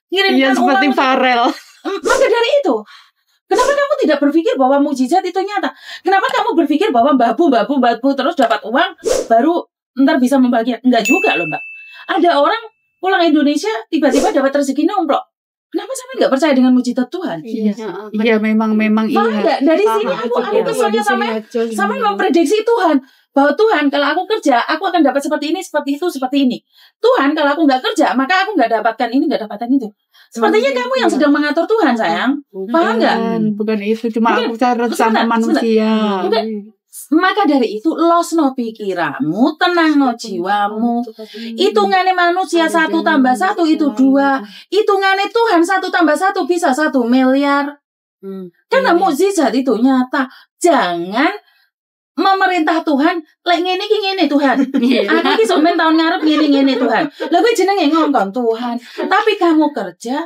Ngirimkan seperti uang. Farel. Maka dari itu, kenapa kamu tidak berpikir bahwa mukjizat itu nyata? Kenapa kamu berpikir bahwa babu terus dapat uang baru ntar bisa membagikan? Enggak juga loh Mbak. Ada orang pulang Indonesia tiba-tiba dapat rezeki nomplok. Kenapa sampai nggak percaya dengan mukjizat Tuhan? Iya, memang Paham nggak? Dari sini aku kesannya sampai memprediksi Tuhan bahwa Tuhan kalau aku kerja aku akan dapat seperti ini, seperti itu, seperti ini. Tuhan kalau aku nggak kerja maka aku nggak dapatkan ini, nggak dapatkan itu. Sepertinya kamu yang sedang mengatur Tuhan, sayang. Paham nggak? Bukan itu, cuma aku cara rencana manusia. Maka dari itu losno pikiranmu, tenangno jiwamu. Hitungane manusia 1 tambah 1 itu 2. Hitungane Tuhan 1 tambah 1 bisa 1 miliar. Karena mukjizat itu nyata. Jangan memerintah Tuhan lek ngene iki ngene Tuhan. Aku iki sok men tahun ngarep ngene Tuhan. Lha kuwi jenenge ngongkon Tuhan. Tapi kamu kerja,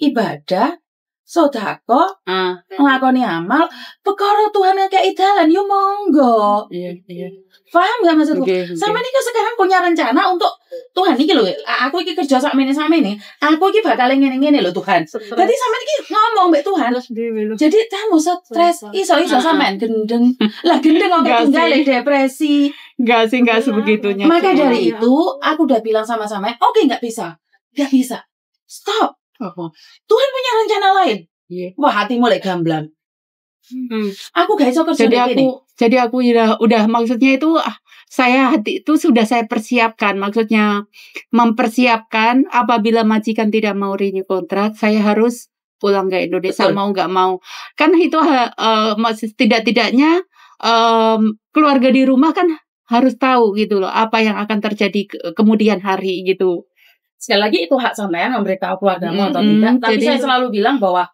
ibadah, sedekah, nglakoni amal, perkara Tuhan ngekeki dalan yo monggo. Iya. Paham gak maksudku? Sampeyan iki sekarang punya rencana untuk Tuhan iki lho, aku iki kerja sakmene. Aku iki bakal ngene lho Tuhan. Jadi sampeyan iki ngomong mbek Tuhan. Jadi kamu stres, iso sampean gendeng. Lah gendeng kok tinggal depresi. Enggak sebegitunya. Maka dari itu, aku udah bilang sama-sama, oke nggak bisa. Stop. Tuhan punya rencana lain. Wah, hatimu lek gamblang. Aku gak iso kerja jadi aku udah maksudnya itu hati itu sudah saya persiapkan, maksudnya mempersiapkan apabila majikan tidak mau renew kontrak, saya harus pulang ke Indonesia. Betul. Mau nggak mau kan itu tidak-tidaknya keluarga di rumah kan harus tahu gitu loh apa yang akan terjadi kemudian hari gitu. Sekali lagi itu hak sampean memberitahu keluargamu atau tidak, tapi saya selalu bilang bahwa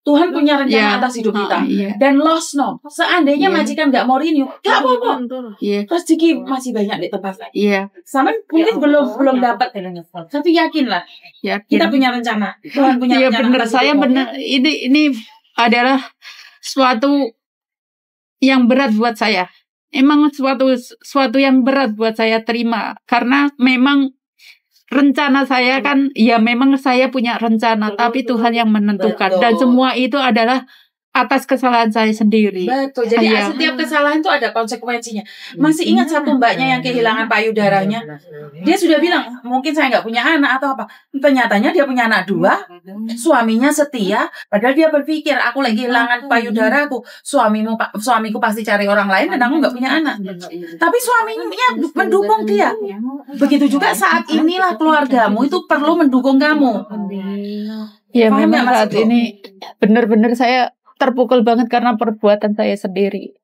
Tuhan punya rencana atas hidup kita. Dan lost no. Seandainya majikan nggak mau renew, nggak apa-apa. Rezeki masih banyak di tempat lain. Sama mungkin belum dapat, tapi yakinlah. Kita punya rencana. Tuhan punya rencana. Benar, saya benar. Ini adalah suatu yang berat buat saya. Emang suatu yang berat buat saya terima karena memang rencana saya kan, ya memang saya punya rencana, tapi Tuhan yang menentukan. Dan semua itu adalah atas kesalahan saya sendiri. Betul, jadi setiap kesalahan itu ada konsekuensinya. Masih ingat satu mbaknya yang kehilangan payudaranya? Dia sudah bilang, mungkin saya nggak punya anak atau apa. Ternyatanya dia punya anak 2, suaminya setia, padahal dia berpikir, aku lagi kehilangan payudaraku, suamiku pasti cari orang lain dan aku nggak punya anak. Tapi suaminya mendukung dia. Begitu juga saat inilah keluargamu itu perlu mendukung kamu. Ya memang saat ini benar-benar saya terpukul banget karena perbuatan saya sendiri.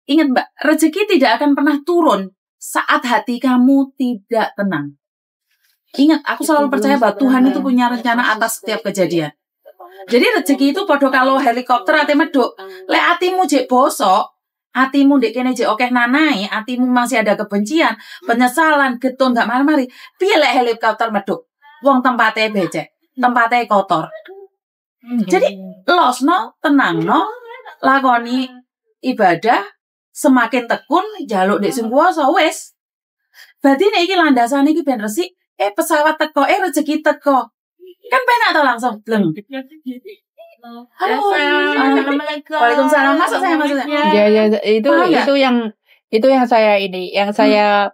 Ingat Mbak, rezeki tidak akan pernah turun saat hati kamu tidak tenang. Ingat, aku selalu percaya bahwa Tuhan itu punya rencana atas setiap kejadian. Jadi rezeki itu podo kalau helikopter ate meduk. Lek atimu jek bosok, atimu ndek kene jek okeh nanai, atimu masih ada kebencian, penyesalan, getun gak mari-mari. Piye lek helikopter meduk? Wong tempatnya becek, tempatnya kotor. Jadi losno, tenangno, lakoni ibadah, semakin tekun jaluk ndek sing kuwasa wis. Berarti nek iki landasane iki ben resik, pesawat teko, rezeki teko. Kan penak to langsung bleng. Halo. Assalamualaikum. Waalaikumsalam. Masuk saya. Ya itu yang saya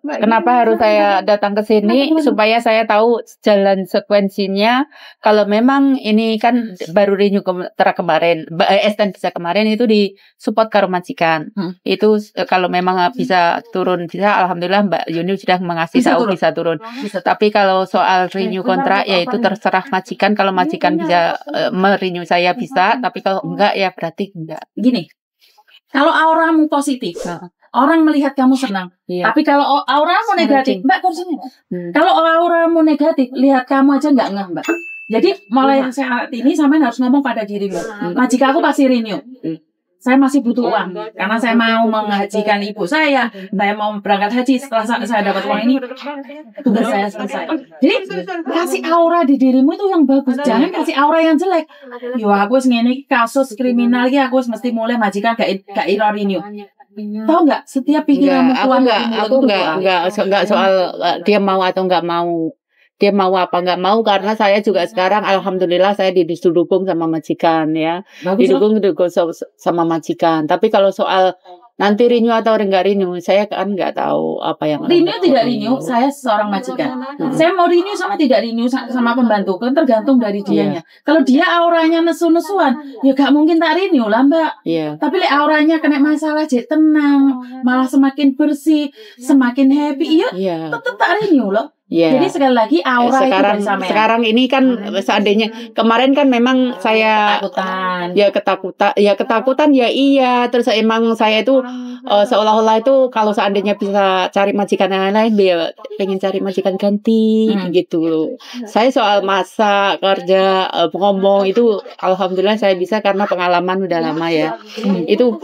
kenapa harus saya datang ke sini supaya saya tahu jalan sekuensinya. Kalau memang ini kan baru renew kontrak kemarin, extend bisa kemarin itu di support karo majikan. Itu kalau memang bisa turun bisa, alhamdulillah Mbak Yuni sudah mengasih tahu bisa turun. Tapi kalau soal renew kontrak ya itu terserah majikan. Kalau majikan bisa merenew saya bisa, tapi kalau enggak ya berarti enggak. Gini, kalau auramu positif, orang melihat kamu senang. Tapi kalau auramu negatif, Mbak kursinya. Kalau auramu negatif, lihat kamu aja nggak ngeh, Mbak. Jadi mulai saat ini sampean harus ngomong pada dirimu. Majikan aku pasti renew. Saya masih butuh uang karena saya mau menghajikan ibu saya mau berangkat haji. Setelah saya dapat uang ini, tugas saya selesai. Jadi kasih aura di dirimu itu yang bagus, jangan kasih aura yang jelek. Yo aku ngene kasus kriminal iki aku mesti mulai majikan gak renew. Tahu nggak, setiap pikiranmu aku nggak soal dia mau atau nggak mau. dia mau apa nggak mau, karena saya juga sekarang alhamdulillah saya didukung sama majikan ya. Didukung sama majikan. Tapi kalau soal nanti renew atau enggak renew, saya kan nggak tahu apa yang renew tidak renew. Saya seorang majikan. Saya mau renew sama tidak renew sama pembantu kan tergantung dari dianya. Kalau dia auranya nesu-nesuan, ya gak mungkin tak renew lah Mbak. Tapi auranya kena masalah, jadi tenang, malah semakin bersih, semakin happy, ya tetap tak renew loh. Jadi sekali lagi aura sekarang ini kan seandainya kemarin kan memang saya ketakutan ya iya, terus emang saya itu seolah-olah itu kalau seandainya bisa cari majikan yang lain, ya pengen cari majikan ganti gitu loh. Saya soal masak, kerja, ngomong itu alhamdulillah saya bisa karena pengalaman udah lama ya. Itu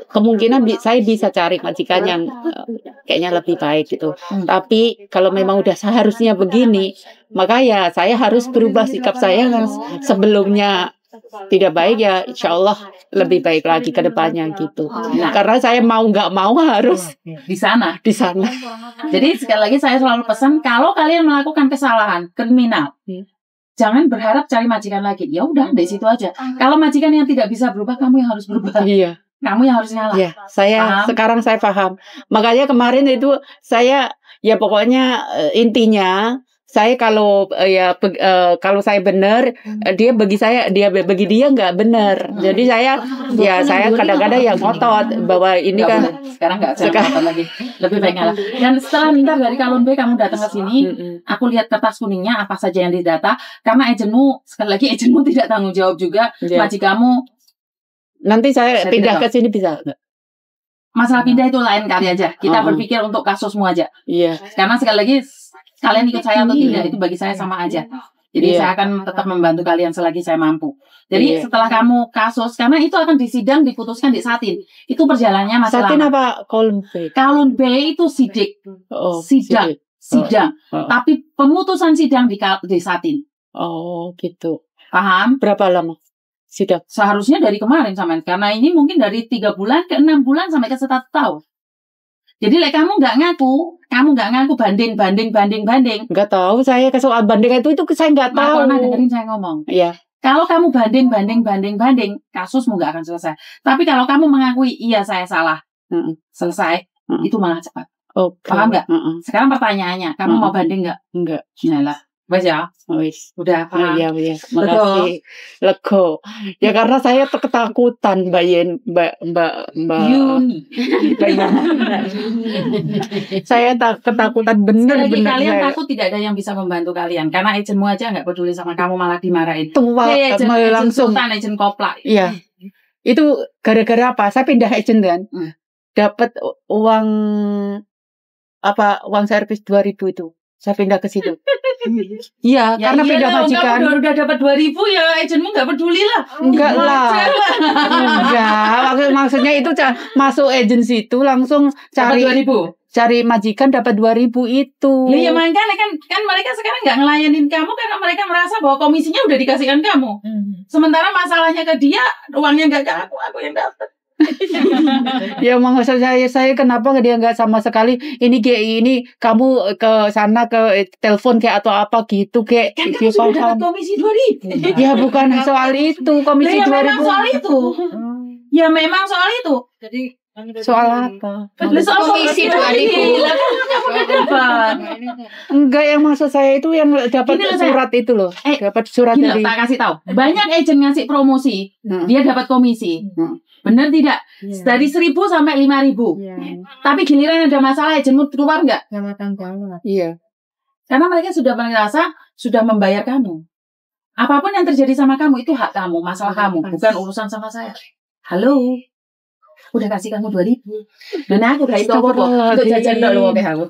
kemungkinan saya bisa cari majikan yang kayaknya lebih baik gitu. Tapi kalau memang udah seharusnya begini, maka ya saya harus berubah sikap saya yang sebelumnya tidak baik, ya insya Allah lebih baik lagi ke depannya gitu. Karena saya mau nggak mau harus di sana. Jadi sekali lagi saya selalu pesan, kalau kalian melakukan kesalahan kriminal, jangan berharap cari majikan lagi. Ya udah di situ aja. Kalau majikan yang tidak bisa berubah, kamu yang harus berubah. Kamu yang harus ngalah. Sekarang saya paham. Makanya kemarin itu saya pokoknya intinya saya kalau kalau saya benar, bagi dia nggak benar. Jadi saya kadang-kadang yang ngotot bahwa ini kan sekarang nggak ngotot lagi, lebih baik ngalah. Dan setelah ntar dari Kalon B kamu datang ke sini, aku lihat kertas kuningnya apa saja yang didata, karena sekali lagi agenmu tidak tanggung jawab juga. Majikanmu nanti saya pindah ke sini bisa nggak? Masalah pindah itu lain kali aja. Kita berpikir untuk kasusmu aja. Karena sekali lagi kalian ikut saya atau tidak itu bagi saya sama aja. Jadi saya akan tetap membantu kalian selagi saya mampu. Jadi setelah kamu kasus, karena itu akan disidang diputuskan di Satin. Itu perjalanannya masih lama. Satin apa Kalon B? Kalon B itu sidik. Sidang. Tapi pemutusan sidang di Satin. Oh gitu. Paham? Berapa lama? Sidang. Seharusnya dari kemarin sampai karena ini mungkin dari 3 bulan ke 6 bulan sampai ke 1 tahun. Jadi kamu nggak ngaku banding. Nggak tahu saya soal banding itu saya nggak tahu. Pernah dengerin saya ngomong. Kalau kamu banding, kasusmu nggak akan selesai. Tapi kalau kamu mengakui iya saya salah, selesai, itu malah cepat. Paham nggak? Sekarang pertanyaannya, kamu mau banding nggak? Enggak. Nah, wes ya. Udah paham. Iya. Makasih. Lego. Ya karena saya ketakutan Mbak Yuni. Saya ketakutan bener. Kalian takut tidak ada yang bisa membantu kalian karena agenmu aja nggak peduli sama kamu, malah dimarahin. Langsung agen koplak. Iya. Itu gara-gara apa? Saya pindah agen kan. Dapat uang servis 2.000 itu. Saya pindah ke situ. Karena pindah majikan. Kamu udah dapat 2.000 ya, agenmu nggak peduli lah. Enggak lah. Maksudnya itu masuk agensi itu langsung cari 2.000. Cari majikan dapat 2.000 itu. Ya makanya kan mereka sekarang nggak ngelayanin kamu karena mereka merasa bahwa komisinya udah dikasihkan kamu. Sementara masalahnya ke dia, uangnya nggak ke aku yang dapat. Ya maksud saya kenapa dia nggak sama sekali ini kamu ke sana ke telepon kayak atau apa gitu kayak dia sudah dapat komisi 2.000. Ya bukan soal itu komisi 2.000. Ya memang soal itu. Jadi soal apa? Soal komisi 2.000. Enggak, yang maksud saya itu yang dapat surat itu loh. Dapat surat dari. Tak kasih tahu. Banyak agen ngasih promosi, dia dapat komisi. Benar tidak? Dari 1.000 sampai 5.000. Tapi giliran ada masalah agenmu keluar nggak? Iya. Karena mereka sudah merasa sudah membayar kamu. Apapun yang terjadi sama kamu itu hak kamu, masalah kamu, bukan urusan sama saya. Halo. Udah kasih kamu 2.000. Nah aku udah itu untuk jajan dulu kamu.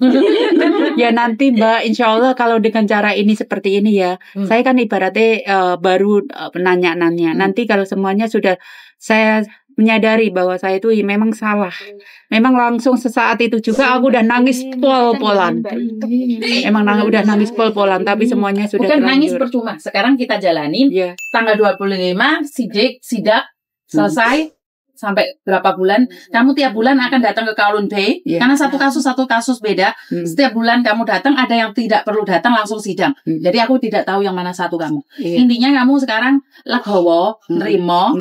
Ya nanti Mbak, insya Allah kalau dengan cara ini seperti ini ya, saya kan ibaratnya baru nanya-nanya. Nanti kalau semuanya sudah saya menyadari bahwa saya itu memang salah. Memang langsung sesaat itu juga aku udah nangis pol-polan. Udah nangis pol-polan, tapi semuanya sudah bukan terlanjur. Nangis percuma. Sekarang kita jalanin. Tanggal 25 sidak selesai. sampai berapa bulan, kamu tiap bulan akan datang ke Kowloon Bay, karena satu kasus beda. Setiap bulan kamu datang, ada yang tidak perlu datang langsung sidang. Jadi aku tidak tahu yang mana satu kamu. Intinya kamu sekarang legowo, nerimo,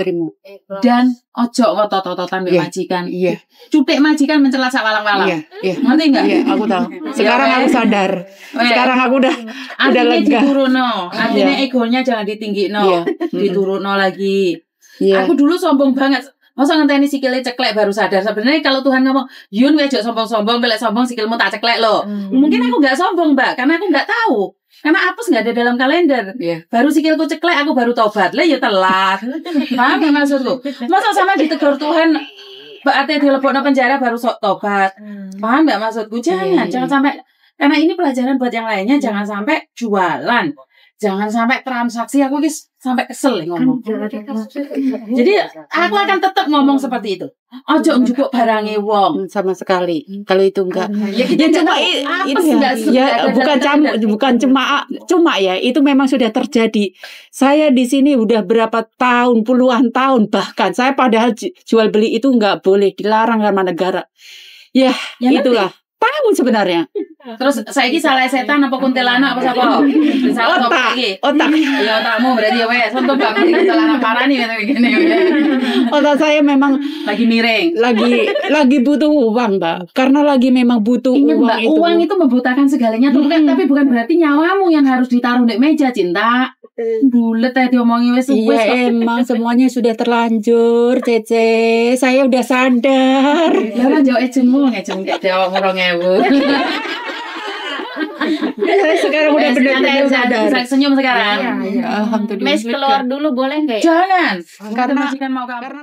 dan ojo ngotot-ototan majikan. Cutek majikan mencela sak walang-walang. Ngerti enggak? Aku tahu. Sekarang aku sadar. Sekarang aku udah lega. Dituruno. Artinya egonya jangan ditinggino. Dituruno lagi. Aku dulu sombong banget. Masa ngenteni sikile ceklek baru sadar. Sebenarnya kalau Tuhan ngomong, Yun wejok sombong-sombong, belek sombong sikilmu tak ceklek lo. Mungkin aku nggak sombong, Mbak, karena aku nggak tahu. Karena apes nggak ada dalam kalender. Baru sikilku ceklek, aku baru tobat. Lah ya telat. Paham nggak maksudku? Masa sama ditegur Tuhan, berarti dilebokno penjara baru tobat. Paham nggak maksudku? Jangan sampai. Karena ini pelajaran buat yang lainnya. Jangan sampai jualan. Jangan sampai transaksi, aku sampai kesel ngomong. Jadi aku akan tetap ngomong seperti itu. Ojo njupuk barange wong sama sekali. Kalau itu enggak. Ya cuma itu ya bukan cuma ya, itu memang sudah terjadi. Saya di sini udah berapa tahun, puluhan tahun bahkan. Saya padahal jual beli itu enggak boleh, dilarang sama negara. Ya itulah. Tahu sebenarnya. Terus saya ini salah setan apa kuntilanak apa siapa? Otak. Ya otakmu berarti ya wes. Untuk bangun kuntilanak parah nih gini. Otak saya memang lagi miring. Lagi butuh uang, Mbak. Karena lagi memang butuh uang Mbak, itu. Uang itu membutakan segalanya. Tapi bukan berarti nyawamu yang harus ditaruh di meja, cinta. Bulet ya diomongi wes. Iya emang semuanya sudah terlanjur, Cece. Saya udah sadar. Ya kan jauh ejengmu kayak jauh ngorong-ewu. Saya sekarang udah benar-benar sadar. Bisa senyum sekarang. Alhamdulillah. Mes keluar dulu boleh nggak? Jangan. Karena mau kamu.